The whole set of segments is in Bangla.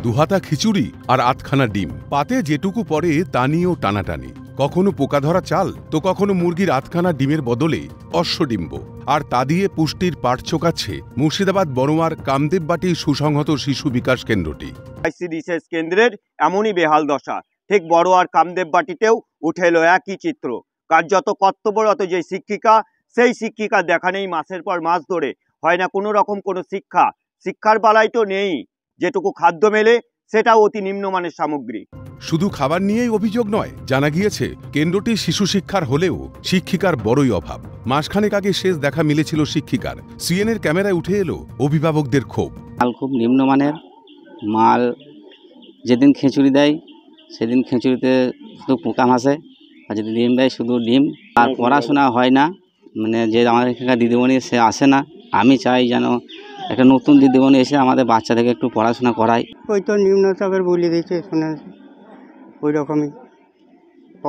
দুহাতা খিচুড়ি আর আধখানা ডিম, পাতে যেটুকু পড়ে তা নিয়েও টানাটানি। কখনো পোকা ধরা চাল তো কখনো মুরগির আধখানা ডিমের বদলে অশ্বডিম্ব, আর তা দিয়ে পুষ্টির পাঠ চোকাচ্ছে মুর্শিদাবাদ বড়োয়ার কামদেববাটির সুসংহত শিশু বিকাশ কেন্দ্রটি। রিসার্চ কেন্দ্রের এমনই বেহাল দশা, ঠিক বড়োয়ার কামদেববাটিতেও উঠে এলো একই চিত্র। কার্যত কর্তব্যরত যে শিক্ষিকা, সেই শিক্ষিকা দেখা নেই মাসের পর মাস ধরে, হয় না কোনো রকম কোনো শিক্ষার বালাই তো নেই, যেটুকু খাদ্য মেলে সেটাও অতি নিম্নমানের সামগ্রী। শুধু খাবার নিয়েই অভিযোগ নয়, জানা গিয়েছে কেন্দ্রটি শিশু শিক্ষার হলেও শিক্ষিকার বড়ই অভাব। মাসখানেক আগে শেষ দেখা মিলেছিল শিক্ষিকার। সিএনএর ক্যামেরায় উঠে এলো অভিভাবকদের ক্ষোভ। মাল খুব নিম্নমানের মাল, যেদিন খিচুড়ি দেয় সেদিন খিচুড়িতে শুধু পোকা মাসে, আর যদি ডিম দেয় শুধু ডিম। আর পড়াশোনা হয় না, মানে যে আমাদের এখানকার দিদিমণি সে আসে না। আমি চাই যেন একটা নতুন দিদিমণি এসে আমাদের বাচ্চাদেরকে একটু পড়াশোনা করায়। ওই তো নিম্নচাপের বলে দিয়েছে, শুনে ওই রকমই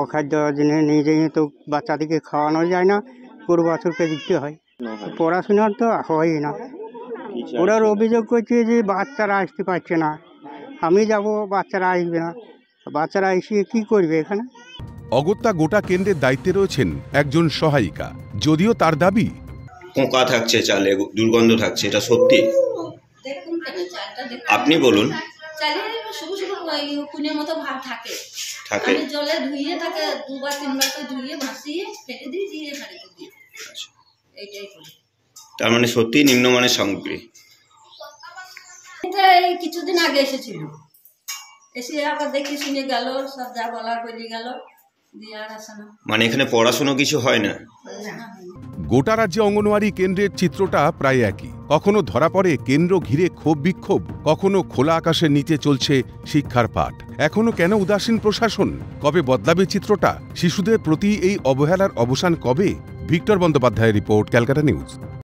অখাদ্য জিনিস নিজেই তো বাচ্চাদেরকে খাওয়ানো যায় না, পুরো বছরকে দিতে হয়। পড়াশোনার তো হয় না। ওরা অভিযোগ করছে যে বাচ্চারা আসতে পারছে না। আমি যাব, বাচ্চারা আসবে না। বাচ্চারা এসে কি করবে এখানে? অগত্যা গোটা কেন্দ্রের দায়িত্বে রয়েছেন একজন সহায়িকা, যদিও তার দাবি পোকা থাকছে, চালে দুর্গন্ধ থাকছে, এটা সত্যি? আপনি বলুন। জলে ধুইয়ে থাকে, দুবার তিনবার করে ধুইয়ে ভাসিয়ে ফেটে দিয়ে হাঁড়িতে দিই। এইটাই করি। তার মানে সত্যি নিম্নমানের সামগ্রী। এটা এই কিছুদিন আগে এসেছিল, এসে আবার দেখি শুনে গেল, সব যা বলার বলে গেল, দিয়ে আর আসে না। মানে এখানে পড়াশোনা কিছু হয় না? গোটা রাজ্যে অঙ্গনওয়াড়ি কেন্দ্রের চিত্রটা প্রায় একই। কখনো ধরা পড়ে কেন্দ্র ঘিরে ক্ষোভ বিক্ষোভ, কখনো খোলা আকাশের নিচে চলছে শিক্ষার পাঠ। এখনো কেন উদাসীন প্রশাসন? কবে বদলাবে চিত্রটা? শিশুদের প্রতি এই অবহেলার অবসান কবে? ভিক্টর বন্দ্যোপাধ্যায়ের রিপোর্ট, ক্যালকাটা নিউজ।